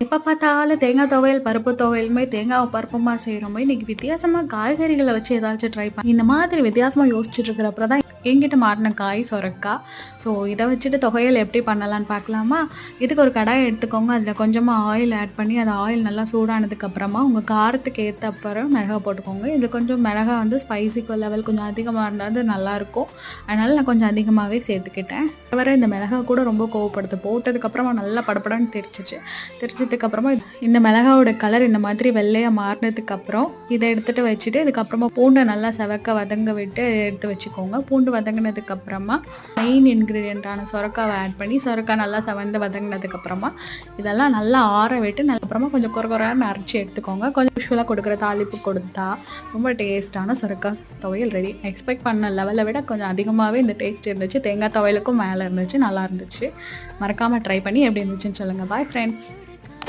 எப்ப பார்த்தாலும் தேங்காய் துவையல், பருப்பு துவையலுமே தேங்காவும் பருப்புமா செய்றோமே, இன்னைக்கு வித்தியாசமா காய்கறிகள வச்சு ஏதாச்சும் ட்ரை இந்த மாதிரி வித்தியாசமா யோசிச்சுட்டு இருக்கிறப்ப தான் என்கிட்ட மாட்டுன காய் சொரக்கா. ஸோ இத வச்சுட்டு துவையல் எப்படி பண்ணலான்னு பார்க்கலாமா? இதுக்கு ஒரு கடாய் எடுத்துக்கோங்க. அதில கொஞ்சமா ஆயில் ஆட் பண்ணி, அந்த ஆயில் நல்லா சூடானதுக்கு அப்புறமா உங்க காரத்துக்கு ஏத்த அப்புறம் மிளகா போட்டுக்கோங்க. இது கொஞ்சம் மிளகா வந்து ஸ்பைசி லெவல் கொஞ்சம் அதிகமா இருந்தா அது நல்லாயிருக்கும். அதனால நான் கொஞ்சம் அதிகமாவே சேர்த்துக்கிட்டேன். வர இந்த மிளகா கூட ரொம்ப கோவப்படுது. போட்டதுக்கப்புறமா நல்லா படபடன்னு தெரிச்சுச்சு. தெரிச்சதுக்கப்புறமா இந்த மிளகாவோட கலர் இந்த மாதிரி வெள்ளையா மாறினதுக்கப்புறம் இதை எடுத்துட்டு வச்சுட்டு இதுக்கப்புறமா பூண்டை நல்லா செவக்க வதங்க விட்டு எடுத்து வச்சுக்கோங்க. பூண்டு வதங்கினதுக்கப்புறமா மெயின் இன்க்ரீடியண்ட்டான சொரக்காவை ஆட் பண்ணி சொரக்காய் நல்லா செவந்து வதங்கினதுக்கப்புறமா இதெல்லாம் நல்லா ஆற விட்டு அப்புறமா கொஞ்சம் குறைன்னு அரைச்சி எடுத்துக்கோங்க. கொஞ்சம் யூஸ்வலாக கொடுக்குற தாளிப்பு கொடுத்தா ரொம்ப டேஸ்ட்டான சொரக்காய் துவையல் ரெடி. எக்ஸ்பெக்ட் பண்ண லெவலை விட கொஞ்சம் அதிகமாகவே இந்த டேஸ்ட் இருந்துச்சு. தேங்காய் துவையலுக்கும் மேலே இருந்துச்சு, நல்லா இருந்துச்சு. மறக்காமல் ட்ரை பண்ணி எப்படி இருந்துச்சுன்னு சொல்லுங்கள். Bye friends.